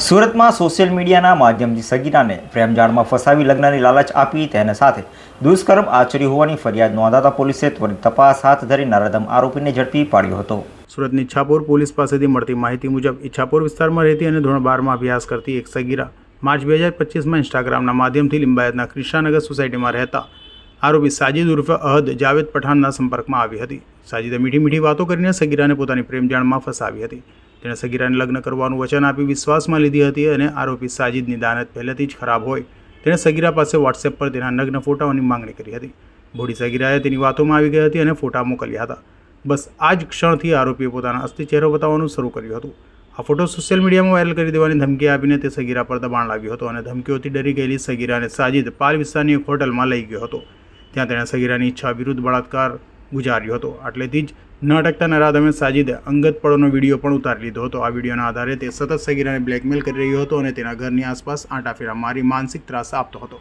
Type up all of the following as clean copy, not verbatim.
સુરતમાં સોશિયલ મીડિયાના માધ્યમથી સગીરાને પ્રેમજાળમાં ફસાવી લગ્નની લાલચ આપી તેના સાથે દુષ્કર્મ આચર્યું હોવાની ફરિયાદ નોંધાતા પોલીસે ત્વરિત તપાસ હાથ ધરી નરાધમ આરોપીને ઝડપી પાડ્યો હતો। સુરતની ઈચ્છાપુર પોલીસ પાસેથી મળતી માહિતી મુજબ ઈચ્છાપુર વિસ્તારમાં રહેતી અને ધોરણ 12માં અભ્યાસ કરતી એક સગીરા માર્ચ 2025માં ઇન્સ્ટાગ્રામના માધ્યમથી લિંબાયતના કૃષ્ણાનગર સોસાયટીમાં રહેતા આરોપી સાજિદ ઉર્ફે અહદ જાવેદ પઠાણના સંપર્કમાં આવી હતી। સાજિદે મીઠી વાતો કરીને સગીરાને પોતાની પ્રેમજાળમાં ફસાવી હતી। તેણે સગીરાને લગ્ન કરવાનું વચન આપી વિશ્વાસમાં લીધી હતી અને આરોપી સાજિદની દાનત પહેલેથી જ ખરાબ હોય તેણે સગીરા પાસે વોટ્સએપ પર તેના નગ્ન ફોટાઓની માંગણી કરી હતી। ભોળી સગીરાએ તેની વાતોમાં આવી ગઈ હતી અને ફોટા મોકલ્યા હતા। બસ આ જ ક્ષણથી આરોપીએ પોતાના અસ્થિ ચહેરો બતાવવાનું શરૂ કર્યું હતું। આ ફોટો સોશિયલ મીડિયામાં વાયરલ કરી દેવાની ધમકી આપીને તે સગીરા પર દબાણ લાવ્યો હતો અને ધમકીઓથી ડરી ગયેલી સગીરાને સાજિદ પાલ વિસ્તારની એક હોટલમાં લઈ ગયો હતો। ત્યાં તેણે સગીરાની ઈચ્છા વિરુદ્ધ બળાત્કાર ગુજાર્યો હતો। આટલેથી જ ન અટકતા નરાધમે સાજિદે અંગત પળોનો વિડીયો પણ ઉતારી લીધો હતો। આ વિડીયોના આધારે તે સતત સગીરાને બ્લેકમેલ કરી રહ્યો હતો અને તેના ઘરની આસપાસ આંટાફેરા મારી માનસિક ત્રાસ આપતો હતો।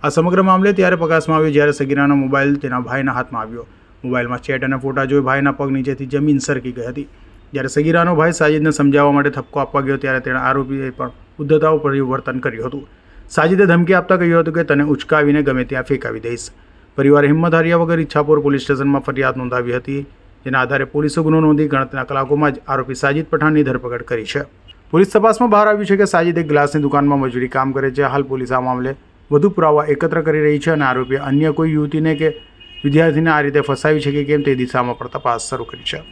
આ સમગ્ર મામલે ત્યારે પ્રકાશમાં આવ્યો જ્યારે સગીરાનો મોબાઈલ તેના ભાઈના હાથમાં આવ્યો। મોબાઈલમાં ચેટ અને ફોટા જોઈ ભાઈના પગ નીચેથી જમીન સરકી ગઈ હતી। જ્યારે સગીરાનો ભાઈ સાજિદને સમજાવવા માટે થપકો આપવા ગયો ત્યારે તેના આરોપીએ પણ ઉદ્ધતાઓ પરિવર્તન કર્યું હતું। સાજિદે ધમકી આપતા કહ્યું હતું કે તને ઉચકાવીને ગમે ત્યાં ફેંકાવી દઈશ। પરિવારે હિંમત હાર્યા વગર ઈચ્છાપુર પોલીસ સ્ટેશનમાં ફરિયાદ નોંધાવી હતી, જેના આધારે પોલીસે ગુનો નોંધી ગણતરીના કલાકોમાં જ આરોપી સાજિદ પઠાણની ધરપકડ કરી છે। પોલીસ તપાસમાં બહાર આવ્યું છે કે સાજિદ એક ગ્લાસની દુકાનમાં મજૂરી કામ કરે છે। હાલ પોલીસ આ મામલે વધુ પુરાવા એકત્ર કરી રહી છે અને આરોપીએ અન્ય કોઈ યુવતીને કે વિદ્યાર્થીને આ રીતે ફસાવી છે કે કેમ તે દિશામાં પણ તપાસ શરૂ કરી છે।